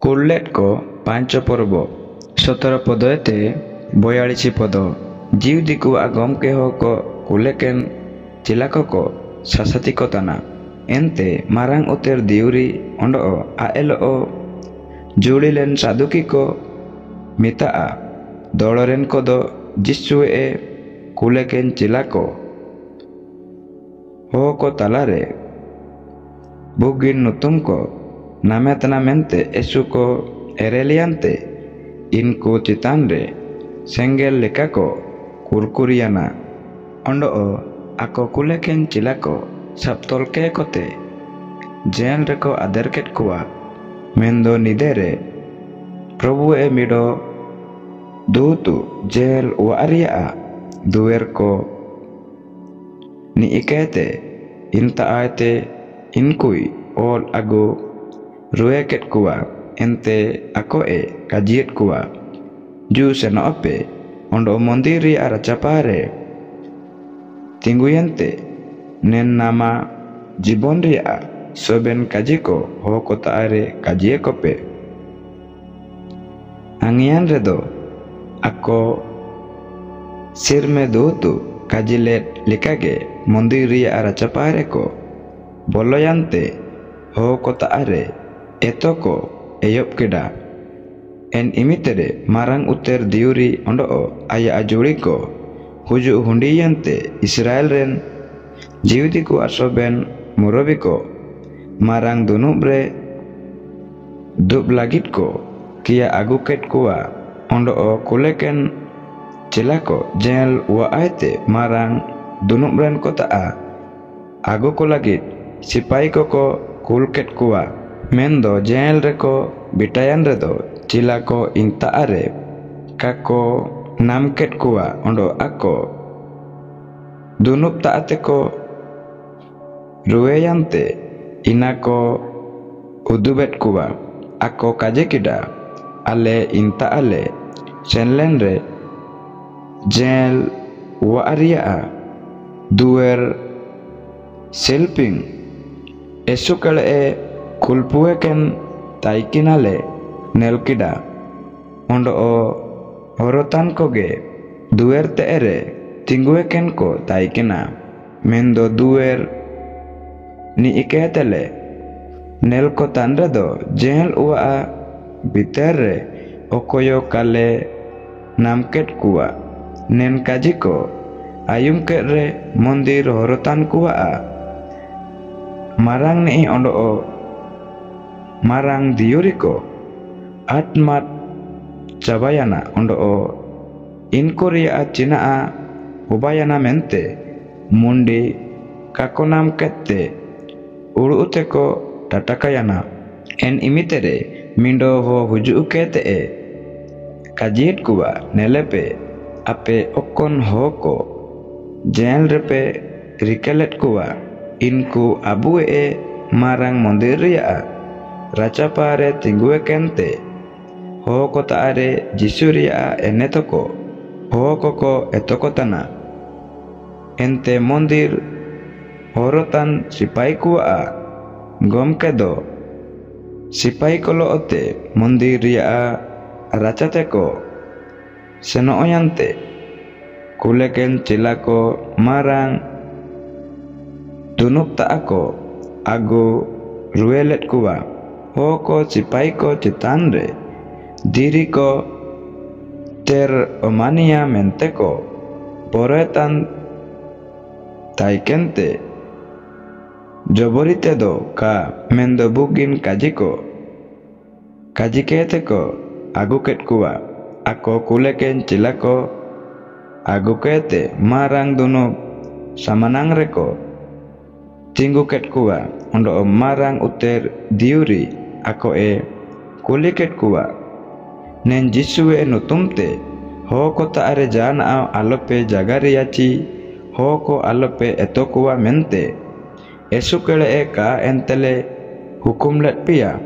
କୁଲଲେଟ୍ କ 5 ପର୍ବ 17 ପଦ ଏତେ 42 ପଦ ଜିଉଦିକୁ ଆଗମ କେହ କ କୁଲେକେନ୍ ଚିଲାକ କ ସାସାତିକ ତାନା ଏନ୍ତେ ମାରାଙ୍ଗ ଉତେର ଦିଉରି ଅଣ୍ଡ ଆଏଲ ଓ ଜୁଳିଲେନ୍ ସାଦୁକି କ ମିତା ଦଳରେନ୍ କଦ ଜିସୁଏ ଏ କୁଲେକେନ୍ ଚିଲାକ ହୋ କ ତାଲାରେ ବୁଗିନ୍ ନୁତୁମ କ नामेतना मेंते एसु को एरेलियंते इनको चितानरे सेंगेल लेका को कुरकुरियाना अंडो आको कुलेकेन चिलाको सप्तोल के कोते जेल रेको आदरकेट कुआ मेंदो निदेरे प्रभु ए मिडो दूतु जेल वारिया दुएर को नि इकेते इंता आयते इनकुई ओल अगु rueket kuwa ente ako e kajiet kuwa ju seno ape ondo mondiri ara capare tingguyente nen nama jibon ria soben kajiko ho kota are kajie kope angian redo ako sirme dutu kajilet likage mondiri ara capare ko boloyante ho kota are etoko eyop keda en imitere marang uter diuri ondo aya ajuri ko huju hundiyante Israel ren jiudiku asoben murobiko marang dunubre dub lagit ko kia aguket kuwa ondo kuleken cilako jel wa aite marang dunubren kota a aguko lagit sipai koko kulket kuwa Mendo jel reko bitayan redo cilako inta are kako namket kuwa ondo ako dunup taate ko rueyante inako udubet kuwa ako kaje kida ale inta ale senlenre jel wa aria duer selping esukale e kulpueken taikinale nelkida ondo horotan koge duer teere tingueken ko taikina mendo duer ni iketele nelko tanredo jel ua biterre okoyo kale namket kuwa nen kajiko ayumkere mondir horotan kuwa marang ni ondo marang diuriko atmat cabayana ondo inkoria cina ubayana mente mundi kakonam kette uru uteko tatakayana en imitere mindo ho huju kete e kajiet kuwa nelepe ape okon hoko jel repe rikelet kuwa inku abue e marang mondiria Racapare tingue kente ho kota are jisuria enetoko ho koko etoko tana ente mondir horotan sipai kuwa gom kedo sipai kolo ote mondiria racateko seno oyante kuleken cilako marang tunup taako ago ruelet kuwa Hoko cipaiko citanre diriko ter omania menteko poretan taikente joborite do ka mendo bugin kajiko kajiketeko aguket kuwa ako kuleken cilako agukete marang dunub samanangreko tingguket kuwa ondo marang uter diuri ako e kuliket kuwa nen jisue nutumte ho kota are jana alope jagariachi ho ko alope etokuwa mente esukele e ka entele hukum let pia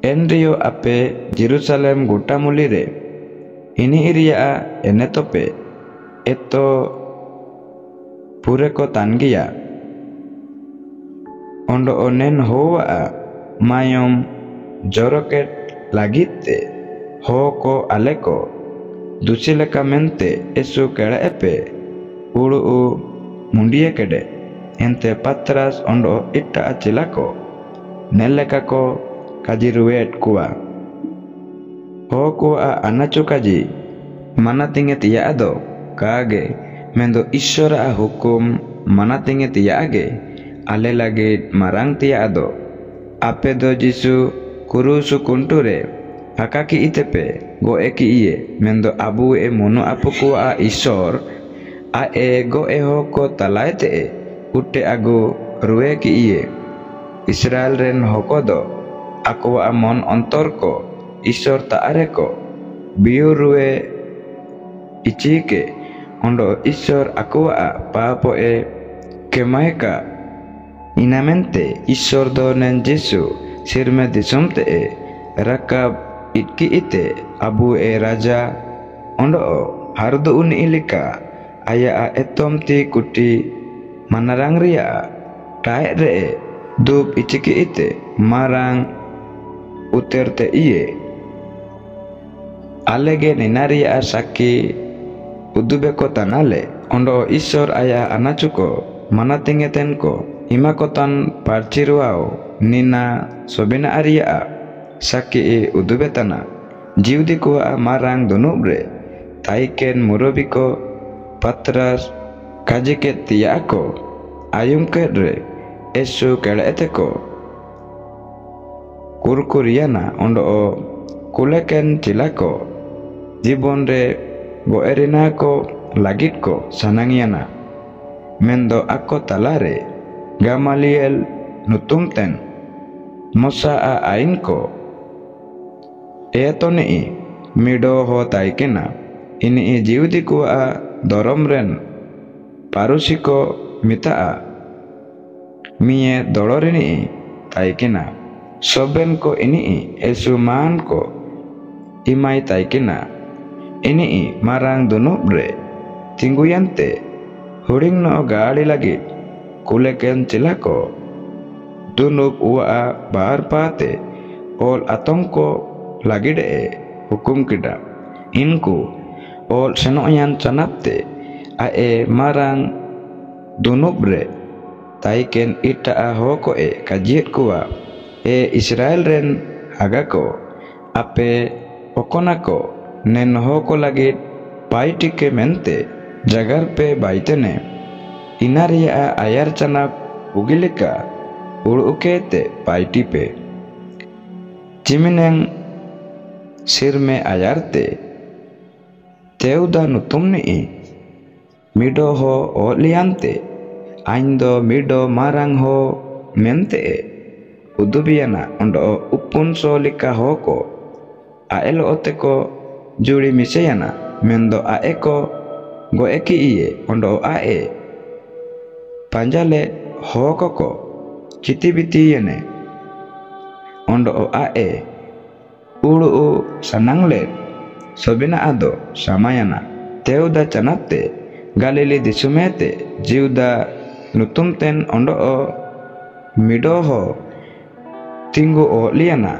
enrio ape Jerusalem gutamulire ini iria enetope eto pureko tangia ondo onen hoa mayom joroket lagit te hoko aleko dusileka mente esu kele epe ulu mundia kede ente Patras ondo itta acilako neleka ko kajiruet kuwa hoko a anachu kaji manatinge tiya ado kage mendo ishora a hukum manatinge tiya age ale lagi marang tiya ado ape do jisu kurusu kunture akaki itepe go eki iye mendo abu e mono apuku a isor a e go e hoko talaete e utte agu ruwe ki iye Israel ren hoko do aku amon ontor ko isor taare ko biu ruwe ichike ondo isor aku a papo e kemaeka inamente isor do nen Jesu sirme disomte e rakab itki ite abu e raja ondo hardo uni ilika aya a etomti kuti manarang ria tae re dub ichiki ite marang uterte iye alege ninaria saki udubeko tanale ondo isor aya anachuko manatingetenko imakotan parchiruao nina sobina aria saki udubetana jiudiko marang donubre taiken murobiko Patras kajiket tiako ayum kedre esu keleeteko kurkuriana ondo kuleken tilako jibonre go erinako lagitko sanangiana mendo ako talare Gamaliel nutumten mosa a ainko etoni mido ho taikena ini jiudiku a doromren parusiko mitaa mie dolorini taikena soben ko ini esuman ko imai taikena ini marang dunubre tingguyante huring no gali lagi kuleken cilako dunuk ua bar pate ol atongko lagi de hukum kita inku ol senoyan canapte ae marang dunubre taiken ita hoko e kajiet kuwa e Israel ren hagako ape okonako nen hoko lagi paitike mente jagar pe baitene inaria ayar canak ugilika ukete paitipe cimineng sirme ayarte teuda nutumni mido ho oliante aindo mido marang ho mente udubiana ondo upun solika hoko aelo oteko juri miseyana mendo aeko go eki iye ondo ae panjale hoko ko citibiti yene ondo ae ulu sanangle sobina ado samayana teuda canate galili disumete jiuda nutumten ondo midoho tinggu o liana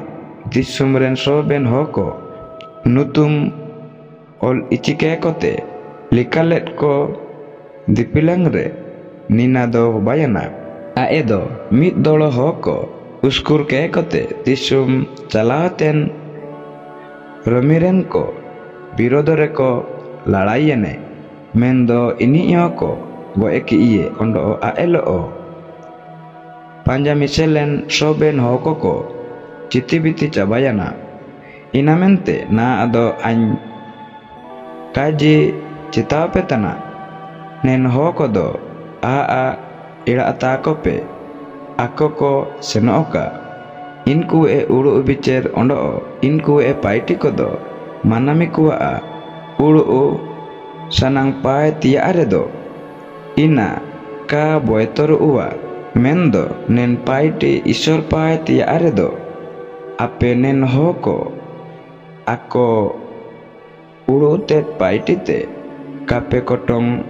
disumren soben hoko nutum ol ichike kote likalet ko dipilangre ninado bayana aedo mit dolo hoko uskur ke kote disum calaten romiren ko birodore ko lalaiene mendo ini yoko go eki iye ondo aelo panjamiselen soben hokoko citibiti cabayana inamente na ado an kaji citapetana nen hokodo a ira atakope akoko senoka inku ulu ubicer ondo inku paitikodo manamikuwa ulu sanang pai tia aredo ina ka boetoru uwa mendo nen paiti isor pai tia aredo ape nen hoko ako urutet paitite kape kotong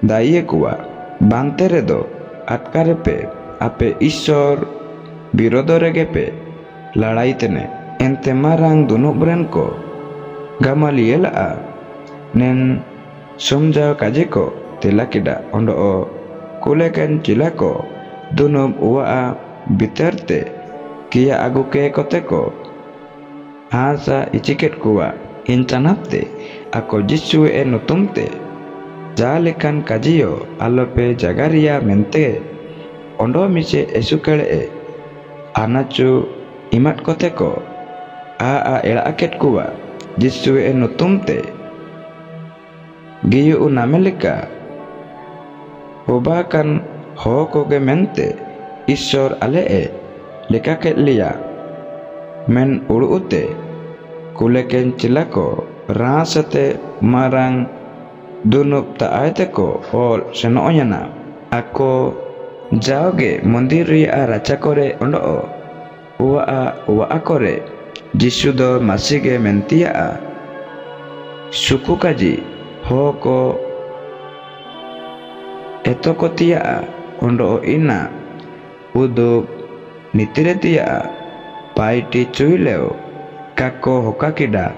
daye kuwa banteredo atkarepe ape isor birodoregepe ladaitene ente marang dunuk beren ko Gamaliel a nen somjau kaje ko tela kida ondo o kuleken cilako dunub uwa a biterte kia aguke koteko asa iciket kuwa incanapte ako Jisu nutumte jalekan kajiyo alope jagaria mente ondo mise esukele anacu imat koteko a ela aket kuwa Jisu nutumte giyu unamelika hubakan hoko gemente isor alee lekaket lia men uluute kuleken cilako rasate marang dunub taateko ol senoonyana ako jauge mondiri a racakore ondo uwa akore Jisu do masige mentia a suku kaji hoko etoko tia a ondo ina uduk nitire tia a paiti cuileo kako hokakida